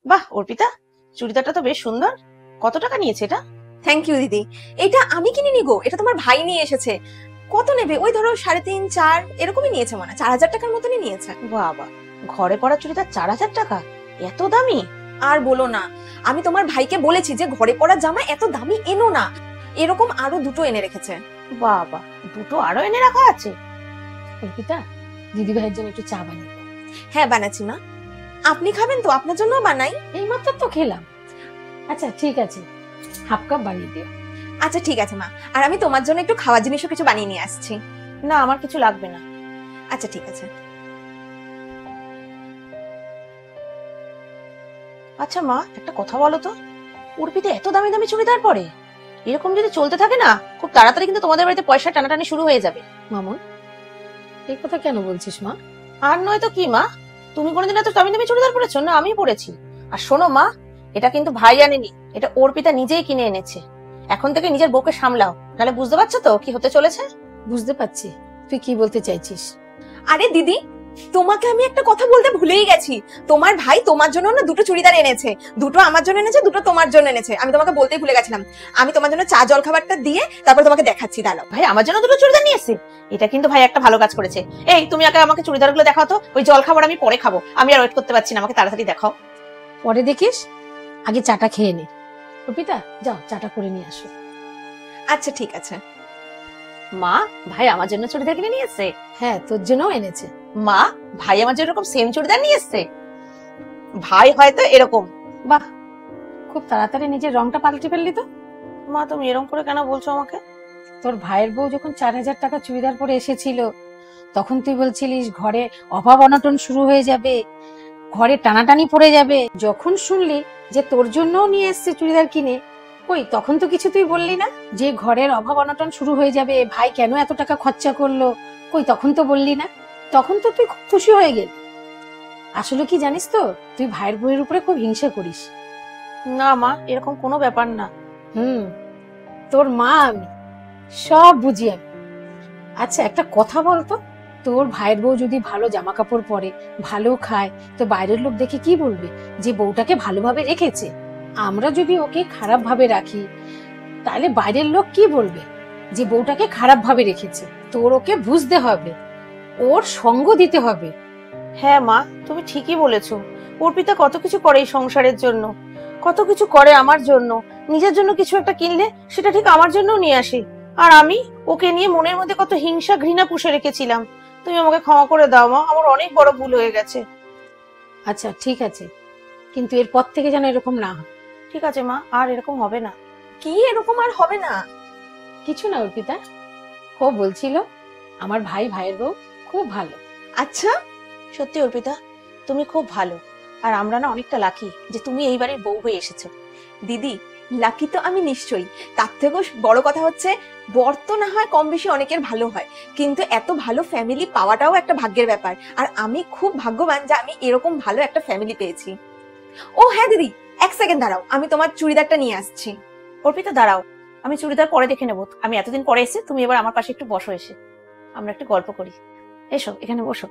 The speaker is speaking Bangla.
বাহ অর্পিতা, চুড়িদারটা তো বেশ সুন্দর। কত টাকা নিয়েছে এটা? থ্যাংক ইউ দিদি। এটা আমি কিনিনি গো, এটা তোমার ভাই নিয়ে এসেছে। কত নেবে? ওই ধরো 3.5 4 এরকমই নিয়েছে, মানে 4,000 টাকার মতনই নিয়েছে। বাবা, ঘরে পরা চুড়িদার 4,000 টাকা? এত দামি? আর বলো না, আমি তোমার ভাইকে বলেছি যে ঘরে পরা জামা এত দামি এনো না, এরকম আরো দুটো এনে রেখেছে। বাবা, দুটো আরো এনে রাখা আছে? অর্পিতা, দিদি ভাইয়ের জন্য একটু চা বানিয়ে দাও। হ্যাঁ বানাচ্ছি মা। আপনি খাবেন তো? আপনার জন্য বানাই। এই মাত্র তো খেলাম। আচ্ছা ঠিক আছে, হাফ কাপ বানিয়ে দিও। আচ্ছা ঠিক আছে মা, আর আমি তোমার জন্য একটু খাওয়ার জিনিসও কিছু বানিয়ে নিয়ে আসছি। না, আমার কিছু লাগবে না। আচ্ছা ঠিক আছে। আচ্ছা মা, একটা কথা বলো তো, অর্পিতা এত দামি দামি চুড়িদার পরে? এরকম যদি চলতে থাকে না, খুব তাড়াতাড়ি কিন্তু তোমাদের বাড়িতে পয়সা টানাটানি শুরু হয়ে যাবে। মামুন, এই কথা কেন বলছিস মা? আর নয় তো কি মা, তুমি কোনোদিন এত দামি দামি চুড়িদার পরেছো না? আমি পরেছি। আর শোনো মা, এটা কিন্তু ভাই আনেনি, এটা অর্পিতা নিজেই কিনে এনেছে। এখন থেকে নিজের বউকে সামলাও, নাহলে বুঝতে পারছো তো কি হতে চলেছে। বুঝতে পারছি তুই কি বলতে চাইছিস। আরে দিদি, তোমাকে আমি একটা কথা বলতে ভুলেই গেছি। তোমার ভাই তোমার জন্য না দুটো চুড়িদার এনেছে, দুটো আমার জন্য এনেছে, দুটো তোমার জন্য এনেছে। আমি তোমাকে বলতেই ভুলে গেছিলাম। আমি তোমার জন্য চা জল খাবারটা দিয়ে তারপর তোমাকে দেখাচ্ছি, দাঁড়াও। ভাই আমার জন্য দুটো চুড়িদার নিয়ে এসেছে? এটা কিন্তু ভাই একটা ভালো কাজ করেছে। এই তুমি আগে আমাকে চুড়িদার গুলো দেখাও তো, ওই জল খাবার আমি পরে খাবো, আমি আর ওয়েট করতে পারছি না, আমাকে তাড়াতাড়ি দেখাও। পরে দেখিস, আগে চাটা খেয়ে নে। অর্পিতা, যাও চাটা করে নিয়ে আসো। আচ্ছা ঠিক আছে। মা, ভাই আমার জন্য চুড়িদার কিনে নিয়ে এসেছে? হ্যাঁ, তোর জন্যও এনেছে। মা, ভাই আমার জন্য এরকম সেম চুড়িদার নিয়ে এসেছে? ভাই হয়তো এরকম। বাহ, খুব তাড়াতাড়ি নিজের রংটা পাল্টে ফেললি তো। মা, তুমি এরকম করে কেন বলছো আমাকে? তোর ভাইয়ের বউ যখন 4,000 টাকা চুড়িদার পরে এসেছিল, তখন তুই বলছিলিস ঘরে অভাব অনটন শুরু হয়ে যাবে, ঘরে টানাটানি পড়ে যাবে। যখন শুনলি যে তোর জন্যও নিয়ে এসেছে চুড়িদার কিনে, কই তখন তো কিছু তুই বললি না যে ঘরের অভাব অনটন শুরু হয়ে যাবে, ভাই কেন এত টাকা খরচা করলো, কই তখন তো বললি না। তখন তো তুই খুব খুশি হয়ে গেলি। আসলে কি জানিস তো, তুই ভাইয়ের বউয়ের উপরে খুব হিংসা করিস। না মা, এরকম কোনো ব্যাপার না। তোর মা আমি, সব বুঝি আমি। আচ্ছা একটা কথা বলতো, তোর ভাইয়ের বউ যদি ভালো জামা কাপড় পরে, ভালো খায়, তো বাইরের লোক দেখে কি বলবে? যে বউটাকে ভালোভাবে রেখেছে। আমরা যদি ওকে খারাপ ভাবে রাখি, তাহলে বাইরের লোক কি বলবে? যে বউটাকে খারাপ ভাবে রেখেছে। তোর ওকে বুঝতে হবে, ওর সঙ্গ দিতে হবে। হ্যাঁ মা, তুমি ঠিকই বলেছো। অর্পিতা কত কিছু করে এই সংসারের জন্য, কত কিছু করে আমার জন্য। নিজের জন্য কিছু একটা কিনলে সেটা ঠিক আমার জন্যও নিয়ে আসে, আর আমি ওকে নিয়ে মনের মধ্যে কত হিংসা ঘৃণা পুষে রেখেছিলাম। তুমি আমাকে ক্ষমা করে দাও মা, আমার অনেক বড় ভুল হয়ে গেছে। আচ্ছা ঠিক আছে, কিন্তু এরপর থেকে যেন এরকম না হয়। ঠিক আছে মা, আর এরকম হবে না। কি এরকম আর হবে না? কিছু না অর্পিতা, ও বলছিল আমার ভাইয়ের বউ খুব ভালো। আচ্ছা সত্যি অর্পিতা, তুমি খুব ভালো। আর আমরা না অনেকটা লাকি যে তুমি এই বাড়ির বউ হয়ে এসেছো। দিদি, লাকি তো আমি নিশ্চয়ই। তার থেকেও বড় কথা হচ্ছে, বর তো না হয় কম বেশি অনেকের ভালো হয়, কিন্তু এত ভালো ফ্যামিলি পাওয়াটাও একটা ভাগ্যের ব্যাপার। আর আমি খুব ভাগ্যবান যে আমি এরকম ভালো একটা ফ্যামিলি পেয়েছি। ও হ্যাঁ দিদি, এক সেকেন্ড দাঁড়াও, আমি তোমার চুড়িদারটা নিয়ে আসছি। অর্পিতা দাঁড়াও, আমি চুড়িদার পরে দেখে নেবো। আমি এতদিন পরে এসে, তুমি এবার আমার পাশে একটু বসো, এসে আমরা একটু গল্প করি। এসো, এখানে বসো।